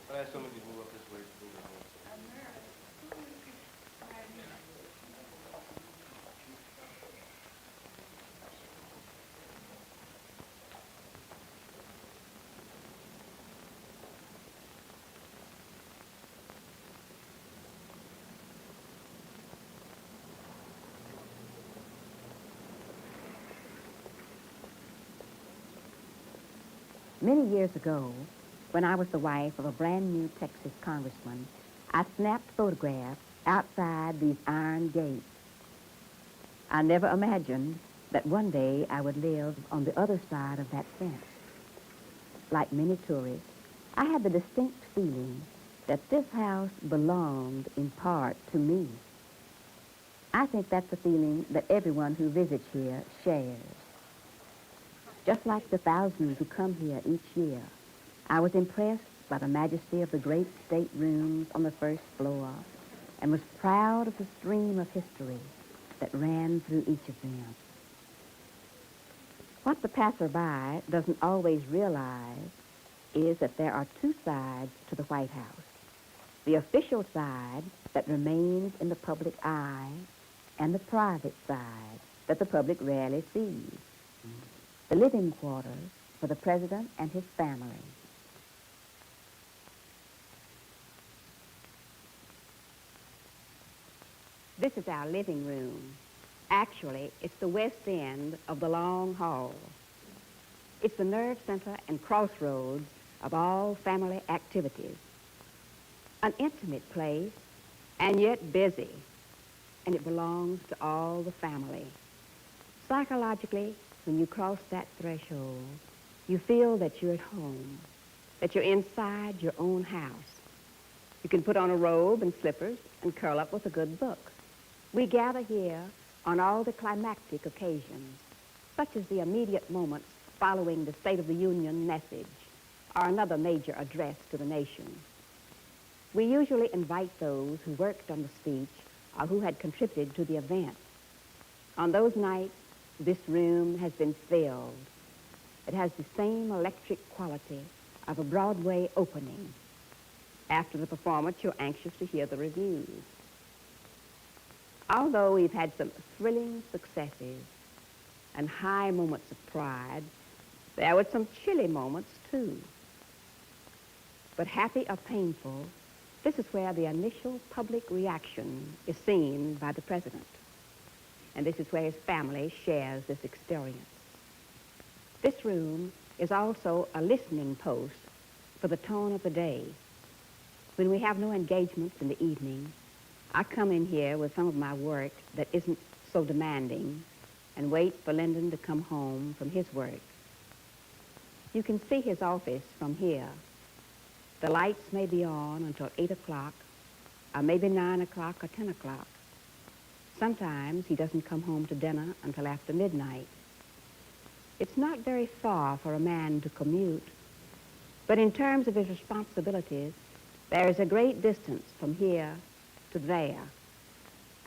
But I asked somebody to move up this way to move it more. Many years ago, when I was the wife of a brand new Texas congressman, I snapped photographs outside these iron gates. I never imagined that one day I would live on the other side of that fence. Like many tourists, I had the distinct feeling that this house belonged in part to me. I think that's a feeling that everyone who visits here shares. Just like the thousands who come here each year, I was impressed by the majesty of the great state rooms on the first floor and was proud of the stream of history that ran through each of them. What the passerby doesn't always realize is that there are two sides to the White House. The official side that remains in the public eye and the private side that the public rarely sees. The living quarters for the president and his family. This is our living room. Actually, it's the west end of the long hall. It's the nerve center and crossroads of all family activities. An intimate place, and yet busy, and it belongs to all the family. Psychologically, when you cross that threshold, you feel that you're at home, that you're inside your own house. You can put on a robe and slippers and curl up with a good book. We gather here on all the climactic occasions, such as the immediate moments following the State of the Union message or another major address to the nation. We usually invite those who worked on the speech or who had contributed to the event. On those nights, this room has been filled. It has the same electric quality of a Broadway opening. After the performance, you're anxious to hear the reviews. Although we've had some thrilling successes and high moments of pride, there were some chilly moments, too. But happy or painful, this is where the initial public reaction is seen by the president. And this is where his family shares this experience. This room is also a listening post for the tone of the day. When we have no engagements in the evening, I come in here with some of my work that isn't so demanding and wait for Lyndon to come home from his work. You can see his office from here. The lights may be on until 8 o'clock, or maybe 9 o'clock or 10 o'clock. Sometimes he doesn't come home to dinner until after midnight. It's not very far for a man to commute, but in terms of his responsibilities, there is a great distance from here to there.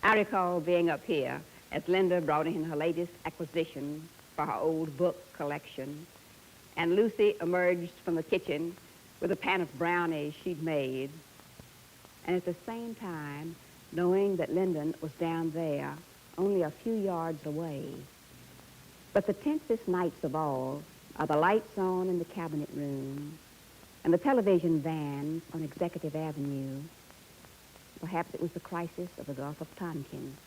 I recall being up here as Linda brought in her latest acquisition for her old book collection, and Lucy emerged from the kitchen with a pan of brownies she'd made, and at the same time, knowing that Lyndon was down there, only a few yards away. But the tensest nights of all are the lights on in the cabinet room and the television vans on Executive Avenue. Perhaps it was the crisis of the Gulf of Tonkin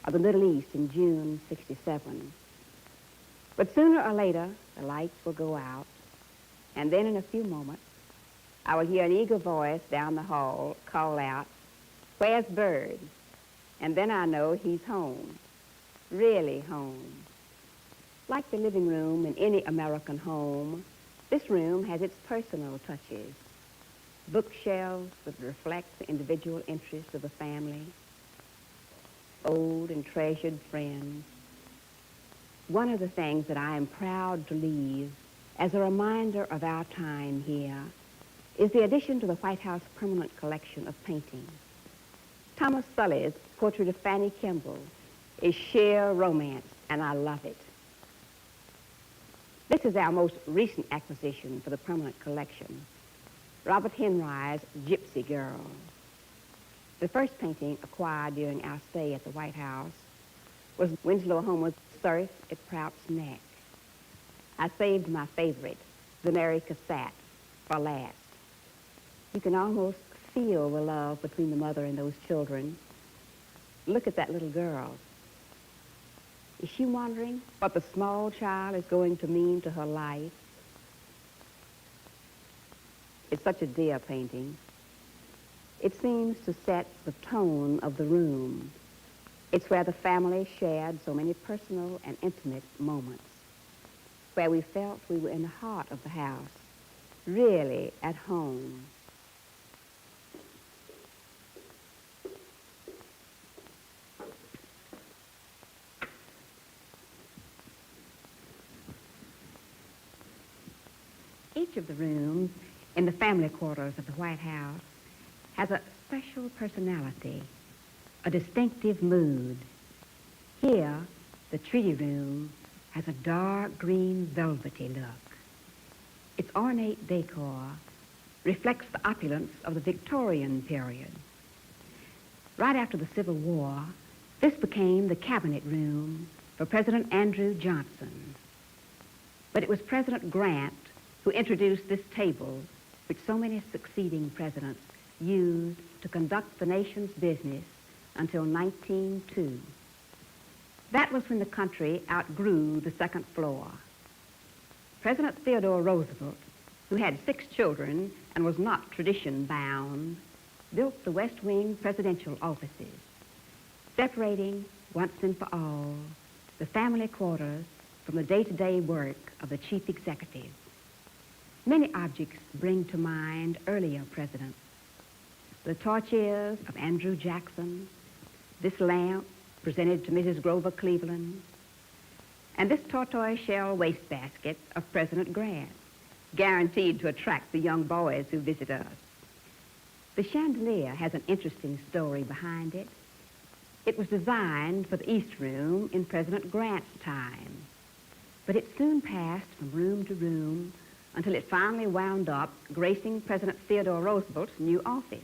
or the Middle East in June '67. But sooner or later, the lights will go out, and then in a few moments, I will hear an eager voice down the hall call out, "Where's Bird?" And then I know he's home, really home. Like the living room in any American home, this room has its personal touches. Bookshelves that reflect the individual interests of the family, old and treasured friends. One of the things that I am proud to leave as a reminder of our time here is the addition to the White House permanent collection of paintings. Thomas Sully's portrait of Fanny Kimball is sheer romance, and I love it. This is our most recent acquisition for the permanent collection. Robert Henry's Gypsy Girl. The first painting acquired during our stay at the White House was Winslow Homer's Surf at Prout's Neck. I saved my favorite, the Mary Cassatt, for last. You can almost feel the love between the mother and those children. Look at that little girl. Is she wondering what the small child is going to mean to her life? It's such a dear painting. It seems to set the tone of the room. It's where the family shared so many personal and intimate moments, where we felt we were in the heart of the house, really at home. Each of the rooms in the family quarters of the White House has a special personality, a distinctive mood. Here, the treaty room has a dark green velvety look. Its ornate decor reflects the opulence of the Victorian period. Right after the Civil War, this became the cabinet room for President Andrew Johnson. But it was President Grant who introduced this table, which so many succeeding presidents used to conduct the nation's business until 1902. That was when the country outgrew the second floor. President Theodore Roosevelt, who had 6 children and was not tradition-bound, built the West Wing presidential offices, separating once and for all the family quarters from the day-to-day work of the chief executive. Many objects bring to mind earlier presidents. The torches of Andrew Jackson, this lamp presented to Mrs. Grover Cleveland, and this tortoise-shell wastebasket of President Grant, guaranteed to attract the young boys who visit us. The chandelier has an interesting story behind it. It was designed for the East Room in President Grant's time, but it soon passed from room to room until it finally wound up gracing President Theodore Roosevelt's new office.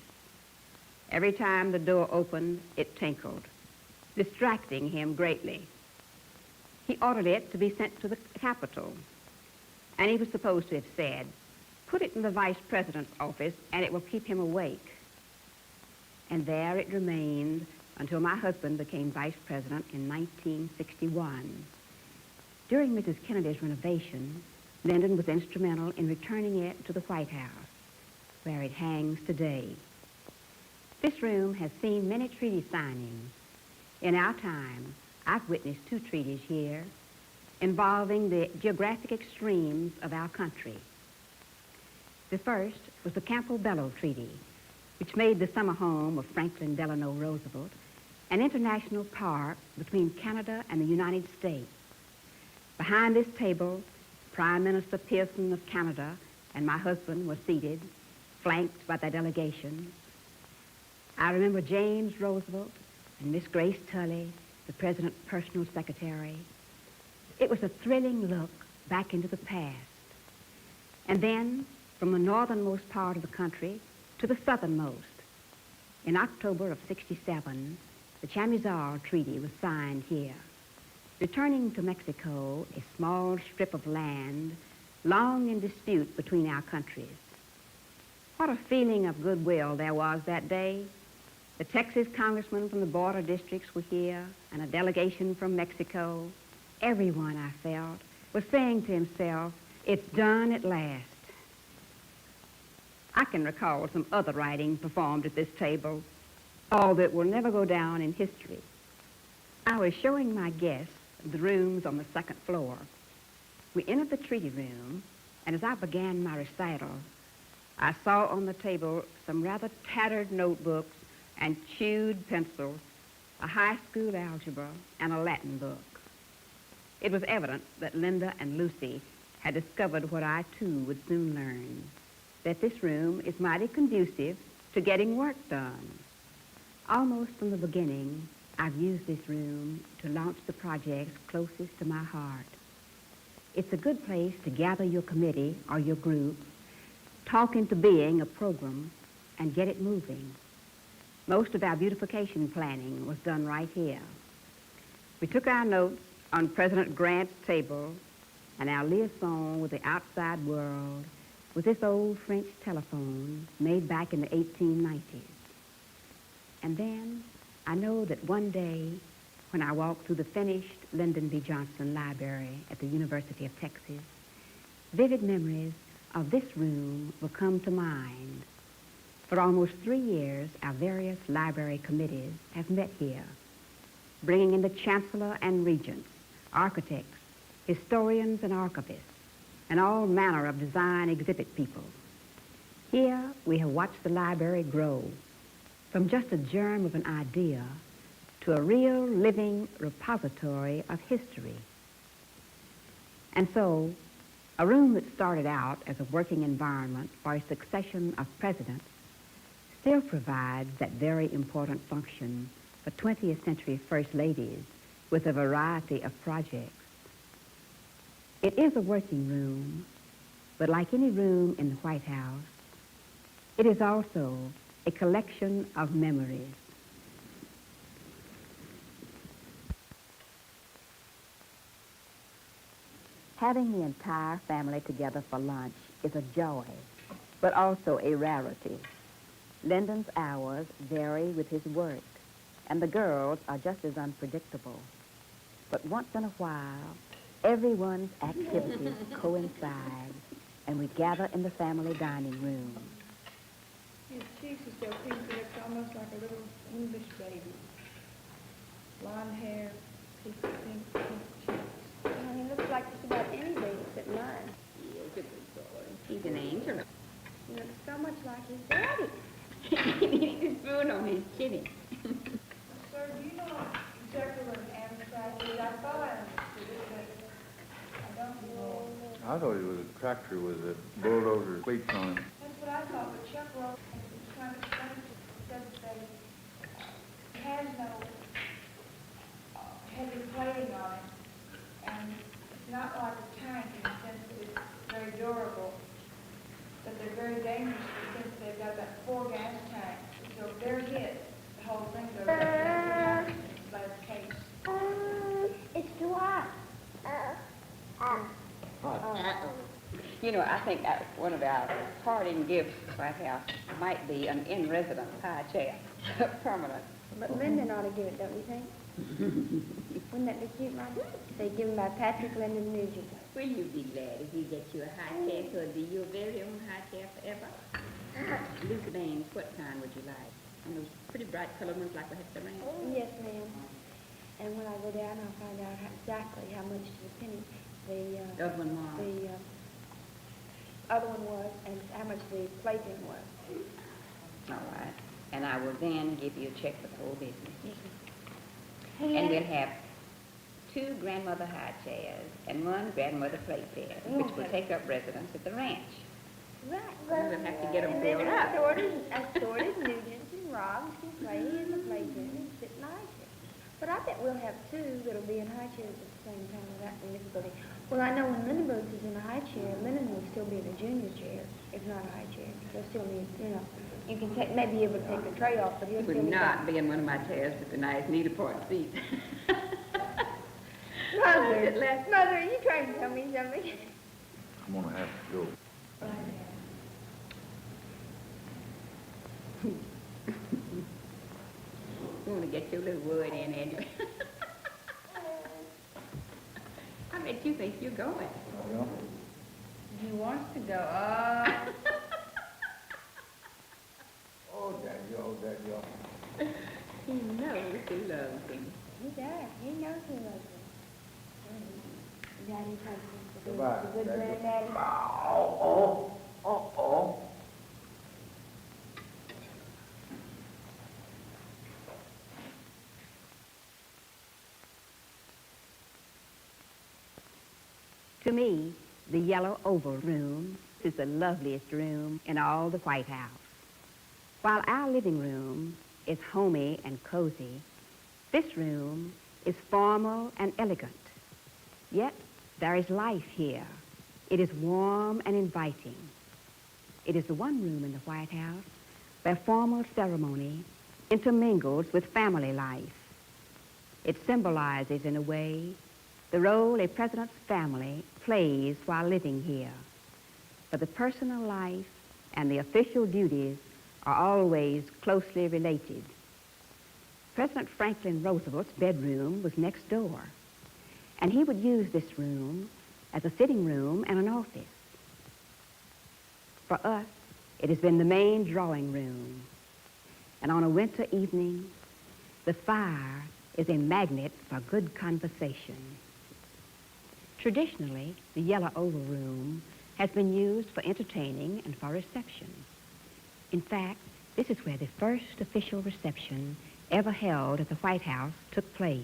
Every time the door opened, it tinkled, distracting him greatly. He ordered it to be sent to the Capitol, and he was supposed to have said, "Put it in the Vice President's office, and it will keep him awake." And there it remained until my husband became Vice President in 1961. During Mrs. Kennedy's renovation, Lyndon was instrumental in returning it to the White House, where it hangs today. This room has seen many treaty signings. In our time, I've witnessed 2 treaties here involving the geographic extremes of our country. The first was the Campbell-Bellow Treaty, which made the summer home of Franklin Delano Roosevelt an international park between Canada and the United States. Behind this table, Prime Minister Pearson of Canada and my husband were seated, flanked by their delegation. I remember James Roosevelt and Miss Grace Tully, the President's personal secretary. It was a thrilling look back into the past. And then, from the northernmost part of the country to the southernmost, in October of '67, the Chamizal Treaty was signed here, returning to Mexico a small strip of land long in dispute between our countries. What a feeling of goodwill there was that day. The Texas congressmen from the border districts were here, and a delegation from Mexico. Everyone, I felt, was saying to himself, "It's done at last." I can recall some other writing performed at this table, all that will never go down in history. I was showing my guests the rooms on the second floor. We entered the treaty room, and as I began my recital, I saw on the table some rather tattered notebooks and chewed pencils, a high school algebra, and a Latin book. It was evident that Linda and Lucy had discovered what I, too, would soon learn, that this room is mighty conducive to getting work done. Almost from the beginning, I've used this room to launch the projects closest to my heart. It's a good place to gather your committee or your group, talk into being a program and get it moving. Most of our beautification planning was done right here. We took our notes on President Grant's table and our liaison with the outside world with this old French telephone made back in the 1890s. And then I know that one day when I walk through the finished Lyndon B. Johnson Library at the University of Texas, vivid memories of this room will come to mind. For almost 3 years, our various library committees have met here, bringing in the chancellor and regents, architects, historians and archivists, and all manner of design exhibit people. Here, we have watched the library grow from just a germ of an idea to a real living repository of history. And so, a room that started out as a working environment for a succession of presidents still provides that very important function for 20th century first ladies with a variety of projects. It is a working room, but like any room in the White House, it is also a collection of memories. Having the entire family together for lunch is a joy, but also a rarity. Lyndon's hours vary with his work, and the girls are just as unpredictable. But once in a while, everyone's activities coincide, and we gather in the family dining room. His cheeks are so pink, he looks almost like a little English baby. Blonde hair, pink cheeks. Well, he looks like just about any baby except mine. He is a good boy. He's an angel. He looks so much like his daddy. He needs a spoon on his chinny. Sir, do you know exactly what an abstract is? I thought I understood it, but I don't know. I thought it was a tractor with a bulldozer cleats on it. That's what I thought, but Chuck wrote and he was trying to explain to me. He said that it has no heavy plating on it, and it's not like a tank in the sense that it's very durable, but they're very dangerous in the sense that they've got about 4 gas tanks. So if they're hit, the whole thing goes up in the glass case. It's too hot. You know, I think that one of our parting gifts to the White House might be an in-residence high chair, permanent. But Lyndon ought to give it, don't you think? Wouldn't that be cute, Mother? They give him by Patrick Lyndon Music. Will you be glad if you get you a high chair so it'll be your very own high chair forever? Lucy Baines, what kind would you like? And those pretty bright colored ones like we have to ranch? Yes, ma'am. And when I go down, I'll find out exactly how much to the penny The other one was. the other one was and how much the plaything was. All right. And I will then give you a check for the whole business. Yes, And we'll have 2 grandmother high chairs and 1 grandmother playchair, which will take up residence at the ranch. Right. We'll have to get them And then filled up. assorted Nugents and Robs can play in the playpen and sit in the high chair. But I bet we'll have 2 that'll be in high chairs at the same time without everybody. Well, I know when Lindenberg is in a high chair, Lyndon will still be in a junior chair, if not a high chair. He'll still need, you can take, maybe be able to take the tray off, but he'll It still would be not be in one of my chairs with the nice needlepoint seat. Mother, Mother, are you trying to tell me something? I'm gonna have to go. You want to get your little wood in anyway. I bet you think you're going. Yeah. He wants to go. Oh, Daddy. He knows he loves him. He does. He knows he loves him. Daddy's husband. Goodbye, Good Daddy. granddaddy. Oh. To me, the yellow oval room is the loveliest room in all the White House. While our living room is homey and cozy, this room is formal and elegant. Yet there is life here. It is warm and inviting. It is the one room in the White House where formal ceremony intermingles with family life. It symbolizes, in a way, the role a president's family plays while living here. But the personal life and the official duties are always closely related. President Franklin Roosevelt's bedroom was next door, and he would use this room as a sitting room and an office. For us, it has been the main drawing room, and on a winter evening, the fire is a magnet for good conversation. Traditionally, the yellow oval room has been used for entertaining and for reception. In fact, this is where the first official reception ever held at the White House took place.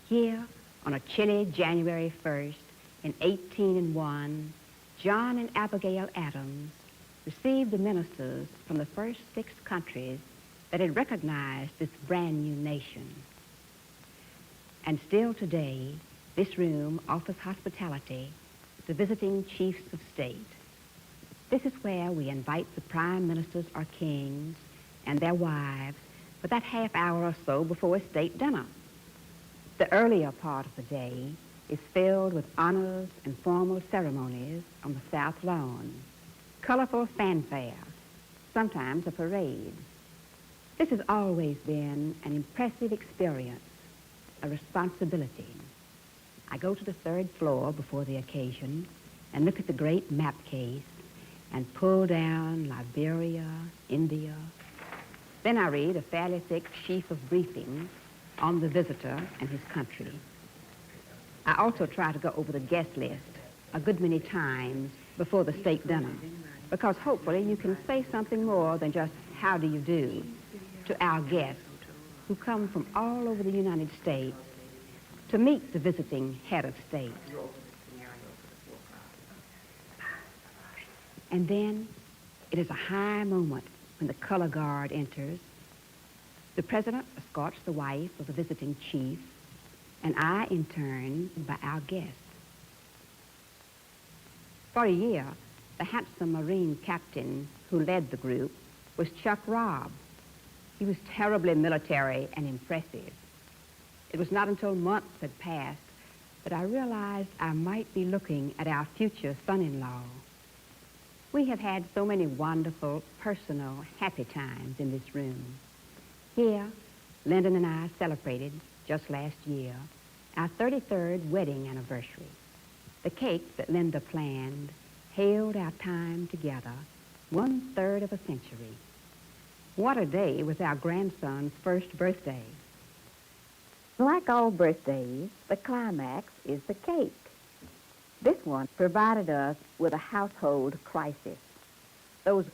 Here, on a chilly January 1st in 1801, John and Abigail Adams received the ministers from the first 6 countries that had recognized this brand new nation. And still today, this room offers hospitality to visiting chiefs of state. This is where we invite the prime ministers or kings and their wives for that half hour or so before a state dinner. The earlier part of the day is filled with honors and formal ceremonies on the South Lawn, colorful fanfare, sometimes a parade. This has always been an impressive experience, a responsibility. I go to the 3rd floor before the occasion and look at the great map case and pull down Liberia, India. Then I read a fairly thick sheaf of briefings on the visitor and his country. I also try to go over the guest list a good many times before the state dinner, because hopefully you can say something more than just how do you do to our guests who come from all over the United States to meet the visiting head of state. And then it is a high moment when the color guard enters. The president escorts the wife of the visiting chief, and I, in turn, by our guests. For a year, the handsome Marine captain who led the group was Chuck Robb. He was terribly military and impressive. It was not until months had passed that I realized I might be looking at our future son-in-law. We have had so many wonderful, personal, happy times in this room. Here, Lyndon and I celebrated, just last year, our 33rd wedding anniversary. The cake that Linda planned hailed our time together 1/3 of a century. What a day was our grandson's first birthday. Like all birthdays, the climax is the cake. This one provided us with a household crisis. Those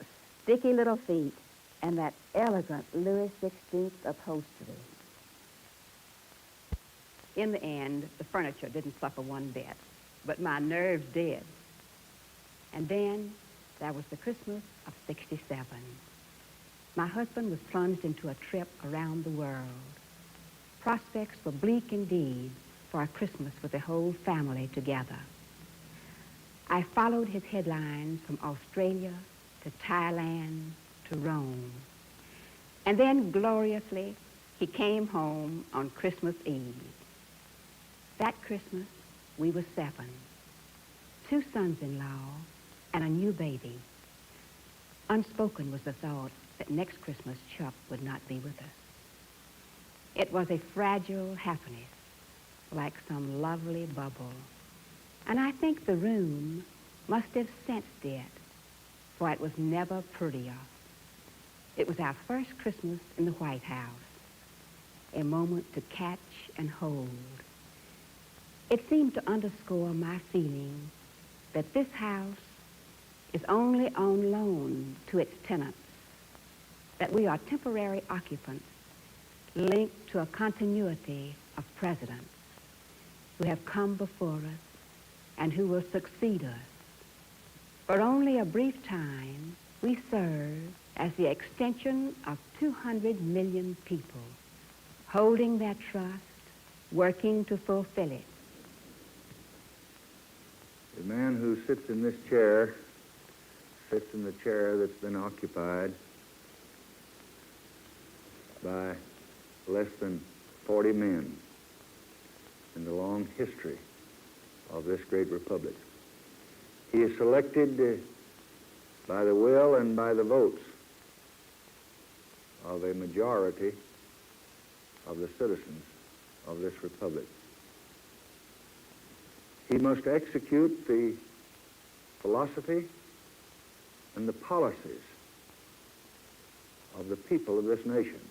sticky little feet and that elegant Louis XVI upholstery. In the end, the furniture didn't suffer one bit, but my nerves did. And then there was the Christmas of '67. My husband was plunged into a trip around the world. Prospects were bleak indeed for a Christmas with the whole family together. I followed his headlines from Australia to Thailand to Rome. And then gloriously, he came home on Christmas Eve. That Christmas, we were 7, 2 sons-in-law and a new baby. Unspoken was the thought that next Christmas Chuck would not be with us. It was a fragile happiness, like some lovely bubble. And I think the room must have sensed it, for it was never prettier. It was our first Christmas in the White House, a moment to catch and hold. It seemed to underscore my feeling that this house is only on loan to its tenants, that we are temporary occupants linked to a continuity of presidents who have come before us and who will succeed us. For only a brief time, we serve as the extension of 200 million people, holding their trust, working to fulfill it. The man who sits in this chair sits in the chair that's been occupied by less than 40 men in the long history of this great republic. He is selected by the will and by the votes of a majority of the citizens of this republic. He must execute the philosophy and the policies of the people of this nation,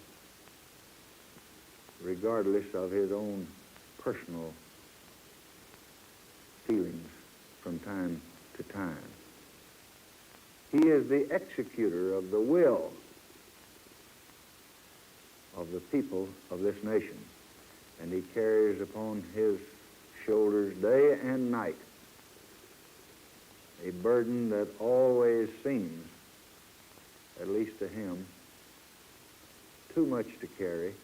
regardless of his own personal feelings from time to time. He is the executor of the will of the people of this nation, and he carries upon his shoulders day and night a burden that always seems, at least to him, too much to carry,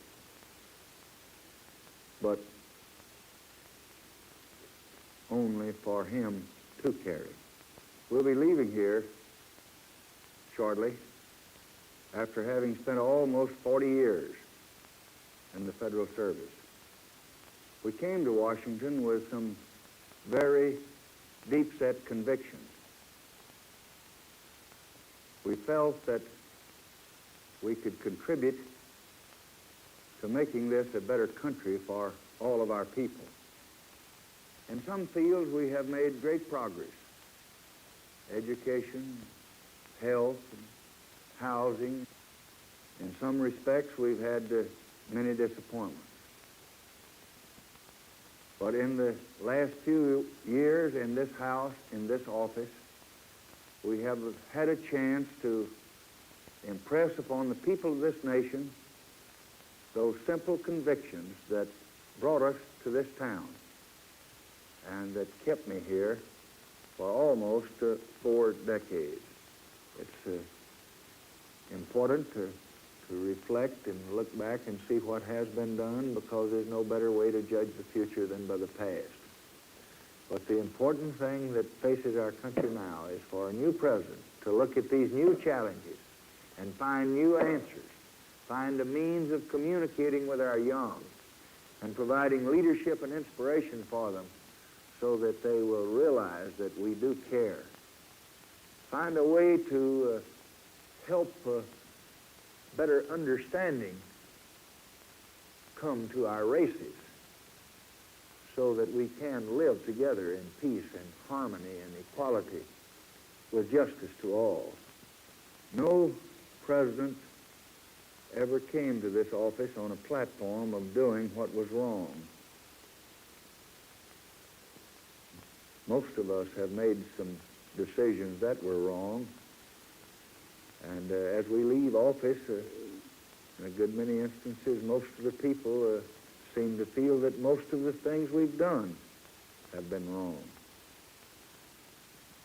but only for him to carry. We'll be leaving here shortly after having spent almost 40 years in the federal service. We came to Washington with some very deep-set convictions. We felt that we could contribute to making this a better country for all of our people. In some fields, we have made great progress. Education, health, and housing. In some respects, we've had many disappointments. But in the last few years in this House, in this office, we have had a chance to impress upon the people of this nation those simple convictions that brought us to this town and that kept me here for almost 4 decades. It's important to reflect and look back and see what has been done, because there's no better way to judge the future than by the past. But the important thing that faces our country now is for a new president to look at these new challenges and find new answers, find a means of communicating with our young and providing leadership and inspiration for them so that they will realize that we do care. Find a way to help better understanding come to our races so that we can live together in peace and harmony and equality with justice to all. No president ever came to this office on a platform of doing what was wrong. Most of us have made some decisions that were wrong, and as we leave office, in a good many instances, most of the people seem to feel that most of the things we've done have been wrong.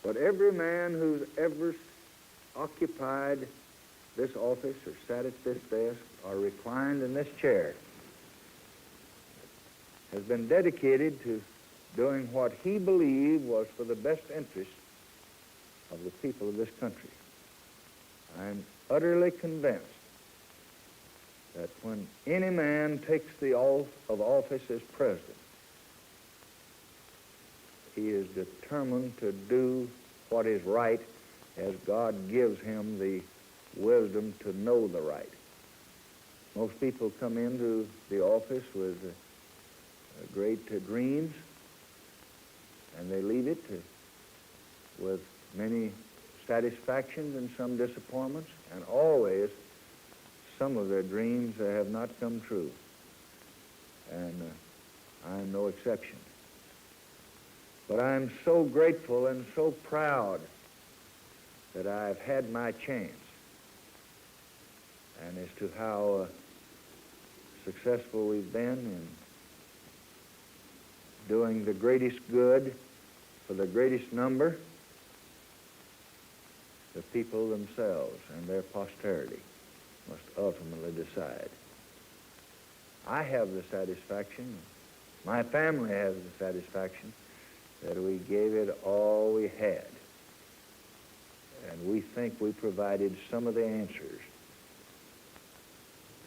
But every man who's ever occupied this office or sat at this desk or reclined in this chair has been dedicated to doing what he believed was for the best interest of the people of this country. I'm utterly convinced that when any man takes the oath of office as president, he is determined to do what is right as God gives him the wisdom to know the right. Most people come into the office with great dreams, and they leave it with many satisfactions and some disappointments, and always some of their dreams have not come true. And I'm no exception. But I'm so grateful and so proud that I've had my chance. And as to how successful we've been in doing the greatest good for the greatest number, the people themselves and their posterity must ultimately decide. I have the satisfaction, my family has the satisfaction, that we gave it all we had. And we think we provided some of the answers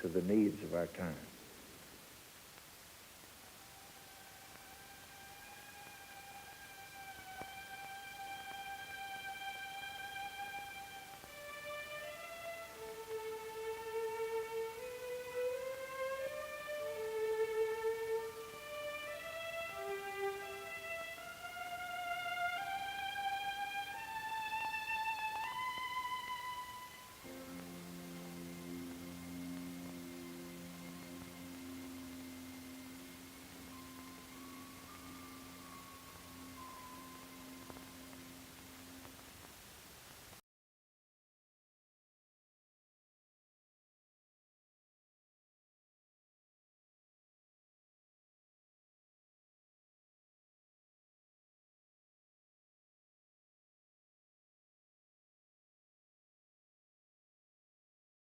to the needs of our time.